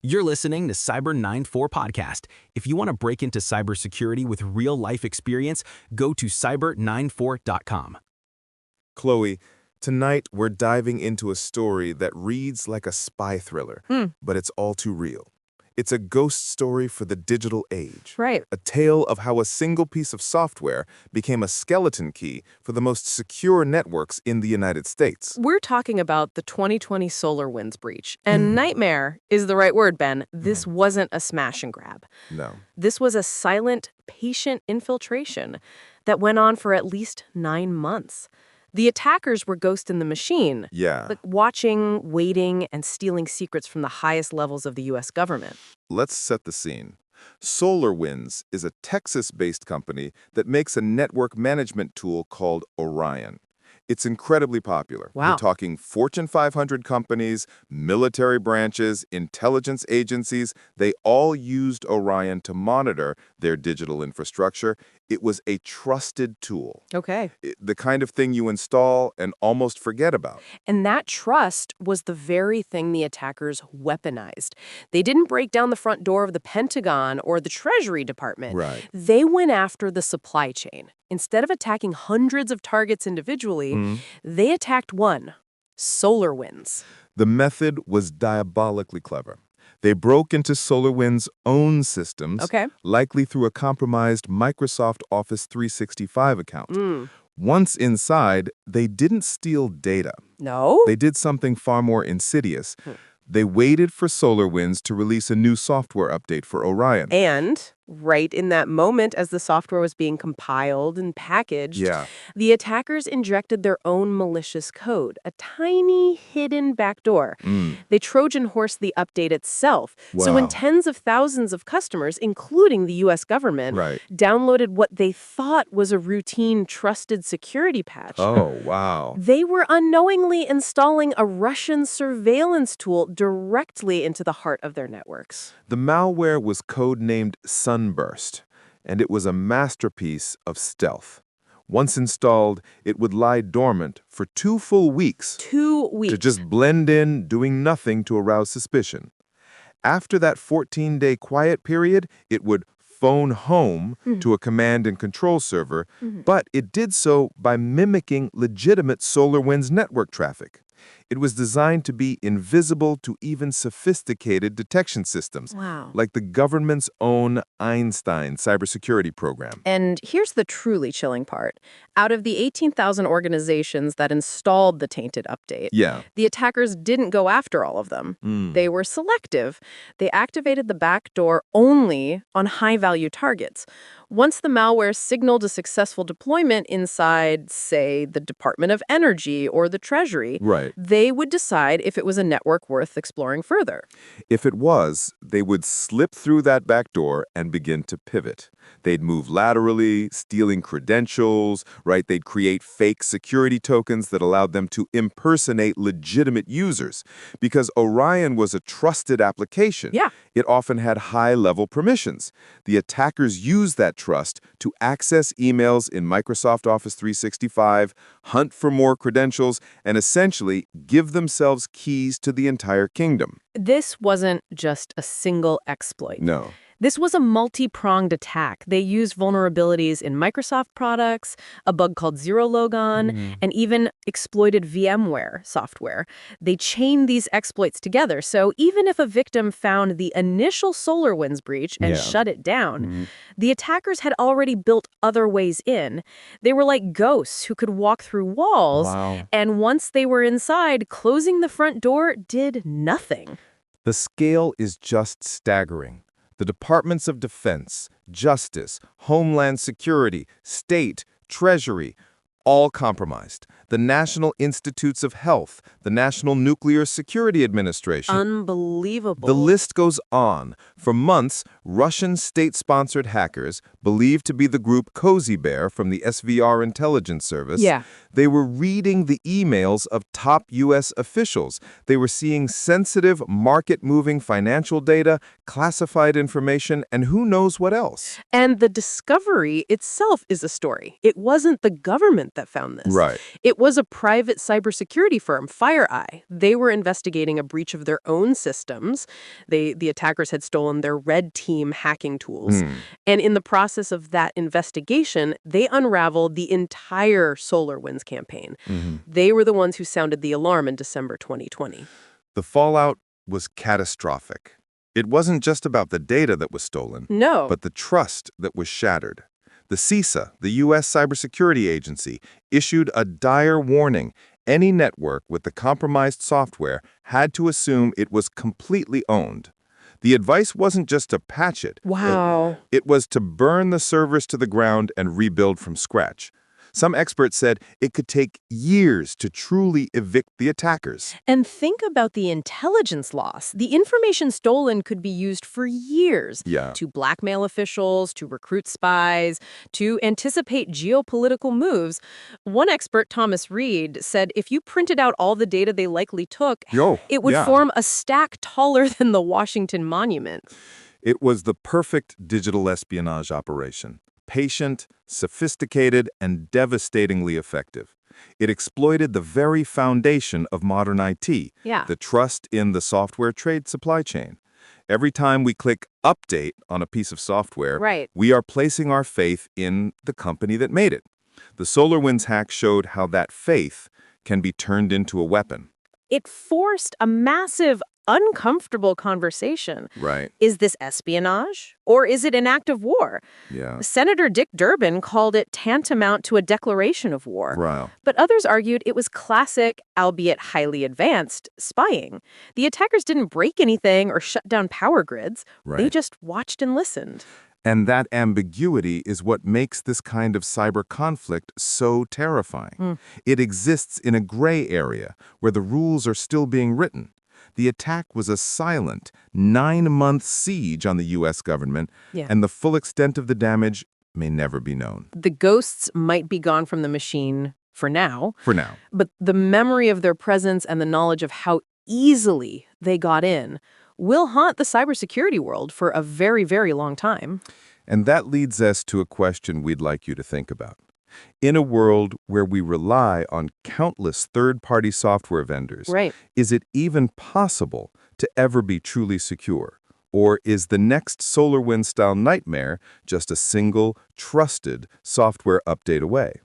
You're listening to Cyber 94 Podcast. If you want to break into cybersecurity with real-life experience, go to cyber94.com. Chloe, tonight we're diving into a story that reads like a spy thriller, but it's all too real. It's a ghost story for the digital age. Right. A tale of how a single piece of software became a skeleton key for the most secure networks in the United States. We're talking about the 2020 SolarWinds breach. And nightmare is the right word, Ben. This wasn't a smash and grab. No. This was a silent, patient infiltration that went on for at least 9 months. The attackers were ghost in the machine. Yeah. Like watching, waiting, and stealing secrets from the highest levels of the U.S. government. Let's set the scene. SolarWinds is a Texas-based company that makes a network management tool called Orion. It's incredibly popular. Wow. We're talking Fortune 500 companies, military branches, intelligence agencies. They all used Orion to monitor their digital infrastructure. It was a trusted tool. Okay. The kind of thing you install and almost forget about. And that trust was the very thing the attackers weaponized. They didn't break down the front door of the Pentagon or the Treasury Department. Right. They went after the supply chain. Instead of attacking hundreds of targets individually, they attacked one, SolarWinds. The method was diabolically clever. They broke into SolarWinds' own systems, likely through a compromised Microsoft Office 365 account. Once inside, they didn't steal data. No? They did something far more insidious. They waited for SolarWinds to release a new software update for Orion. And right in that moment, as the software was being compiled and packaged, the attackers injected their own malicious code, a tiny hidden backdoor. They Trojan horsed the update itself. So when tens of thousands of customers, including the U.S. government, downloaded what they thought was a routine trusted security patch, they were unknowingly installing a Russian surveillance tool directly into the heart of their networks. The malware was codenamed SUNBURST, and it was a masterpiece of stealth. Once installed, it would lie dormant for 2 full weeks. 2 weeks. To just blend in, doing nothing to arouse suspicion. After that 14-day quiet period, it would phone home to a command and control server, but it did so by mimicking legitimate SolarWinds network traffic. It was designed to be invisible to even sophisticated detection systems, like the government's own Einstein cybersecurity program. And here's the truly chilling part. Out of the 18,000 organizations that installed the tainted update, the attackers didn't go after all of them. They were selective. They activated the backdoor only on high-value targets. Once the malware signaled a successful deployment inside, say, the Department of Energy or the Treasury, they would decide if it was a network worth exploring further. If it was, they would slip through that back door and begin to pivot. They'd move laterally, stealing credentials, They'd create fake security tokens that allowed them to impersonate legitimate users. Because Orion was a trusted application, it often had high-level permissions. The attackers used that trust to access emails in Microsoft Office 365, hunt for more credentials, and essentially give themselves keys to the entire kingdom. This wasn't just a single exploit. No. This was a multi-pronged attack. They used vulnerabilities in Microsoft products, a bug called Zero Logon, and even exploited VMware software. They chained these exploits together, so even if a victim found the initial SolarWinds breach and shut it down, the attackers had already built other ways in. They were like ghosts who could walk through walls, and once they were inside, closing the front door did nothing. The scale is just staggering. The Departments of Defense, Justice, Homeland Security, State, Treasury, all compromised. The National Institutes of Health, the National Nuclear Security Administration. Unbelievable. The list goes on. For months, Russian state-sponsored hackers, believed to be the group Cozy Bear from the SVR intelligence service, they were reading the emails of top U.S. officials. They were seeing sensitive, market-moving financial data, classified information, and who knows what else. And the discovery itself is a story. It wasn't the government government that found this. Right. It was a private cybersecurity firm, FireEye. They were investigating a breach of their own systems. The attackers had stolen their red team hacking tools. And in the process of that investigation, they unraveled the entire SolarWinds campaign. They were the ones who sounded the alarm in December 2020. The fallout was catastrophic. It wasn't just about the data that was stolen, No. but the trust that was shattered. The CISA, the U.S. Cybersecurity Agency, issued a dire warning. Any network with the compromised software had to assume it was completely owned. The advice wasn't just to patch it. Wow. It was to burn the servers to the ground and rebuild from scratch. Some experts said it could take years to truly evict the attackers. And think about the intelligence loss. The information stolen could be used for years to blackmail officials, to recruit spies, to anticipate geopolitical moves. One expert, Thomas Reed, said if you printed out all the data they likely took, it would form a stack taller than the Washington Monument. It was the perfect digital espionage operation. Patient, sophisticated, and devastatingly effective. It exploited the very foundation of modern IT, the trust in the software trade supply chain. Every time we click Update on a piece of software, we are placing our faith in the company that made it. The SolarWinds hack showed how that faith can be turned into a weapon. It forced a massive, uncomfortable conversation. Is this espionage? Or is it an act of war? Senator Dick Durbin called it tantamount to a declaration of war. But others argued it was classic, albeit highly advanced, spying. The attackers didn't break anything or shut down power grids. They just watched and listened. And that ambiguity is what makes this kind of cyber conflict so terrifying. It exists in a gray area where the rules are still being written. The attack was a silent, 9-month siege on the U.S. government, and the full extent of the damage may never be known. The ghosts might be gone from the machine for now. But the memory of their presence and the knowledge of how easily they got in will haunt the cybersecurity world for a very, very long time. And that leads us to a question we'd like you to think about. In a world where we rely on countless third-party software vendors, is it even possible to ever be truly secure? Or is the next SolarWinds-style nightmare just a single, trusted software update away?